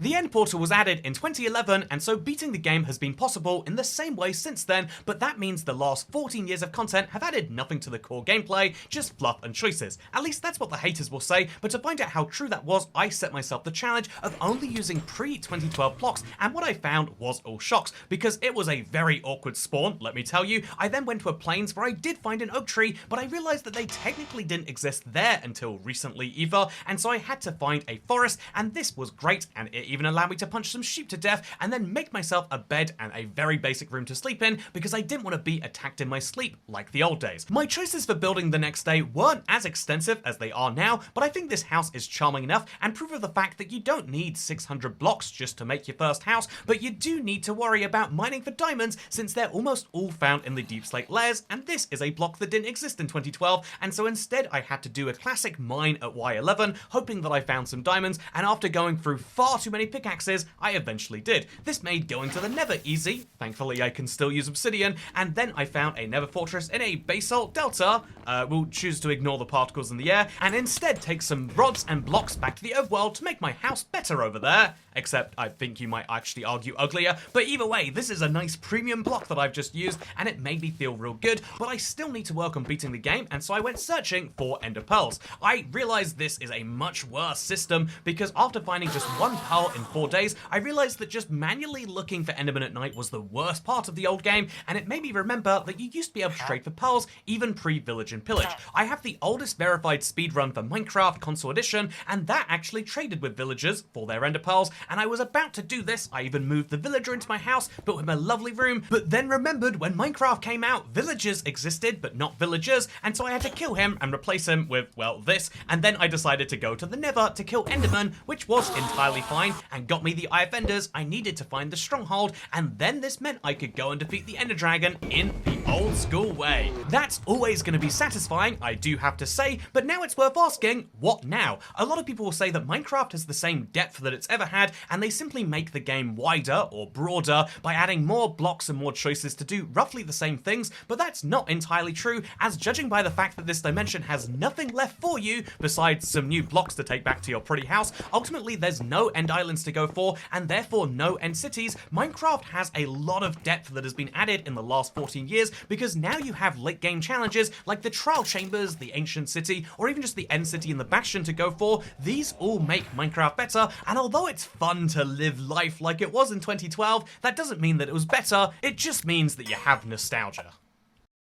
The end portal was added in 2011, and so beating the game has been possible in the same way since then, but that means the last 14 years of content have added nothing to the core gameplay, just fluff and choices. At least that's what the haters will say, but to find out how true that was, I set myself the challenge of only using pre-2012 blocks, and what I found was all shocks, because it was a very awkward spawn, let me tell you. I then went to a plains where I did find an oak tree, but I realized that they technically didn't exist there until recently either, and so I had to find a forest, and this was great, and it even allowed me to punch some sheep to death and then make myself a bed and a very basic room to sleep in because I didn't want to be attacked in my sleep like the old days. My choices for building the next day weren't as extensive as they are now, but I think this house is charming enough and proof of the fact that you don't need 600 blocks just to make your first house, but you do need to worry about mining for diamonds since they're almost all found in the deep slate layers, and this is a block that didn't exist in 2012, and so instead I had to do a classic mine at Y11, hoping that I found some diamonds, and after going through far too many pickaxes, I eventually did. This made going to the nether easy, thankfully I can still use obsidian, and then I found a nether fortress in a basalt delta. We'll choose to ignore the particles in the air, and instead take some rods and blocks back to the overworld to make my house better over there. Except I think you might actually argue uglier, but either way, this is a nice premium block that I've just used, and it made me feel real good, but I still need to work on beating the game, and so I went searching for ender pearls. I realized this is a much worse system, because after finding just one pearl in 4 days, I realized that just manually looking for enderman at night was the worst part of the old game, and it made me remember that you used to be able to trade for pearls even pre-village and pillage. I have the oldest verified speedrun for Minecraft Console Edition, and that actually traded with villagers for their ender pearls, and I was about to do this. I even moved the villager into my house, built him a lovely room, but then remembered when Minecraft came out, villagers existed, but not villagers, and so I had to kill him and replace him with, well, this, and then I decided to go to the nether to kill enderman, which was entirely fine, and got me the Eye of Enders I needed to find the stronghold, and then this meant I could go and defeat the Ender Dragon in the old school way. That's always going to be satisfying, I do have to say, but now it's worth asking, what now? A lot of people will say that Minecraft has the same depth that it's ever had, and they simply make the game wider or broader by adding more blocks and more choices to do roughly the same things, but that's not entirely true, as judging by the fact that this dimension has nothing left for you besides some new blocks to take back to your pretty house, ultimately there's no end islands to go for, and therefore no end cities. Minecraft has a lot of depth that has been added in the last 14 years, because now you have late game challenges like the trial chambers, the ancient city, or even just the end city and the bastion to go for. These all make Minecraft better, and although it's fun to live life like it was in 2012, that doesn't mean that it was better, it just means that you have nostalgia.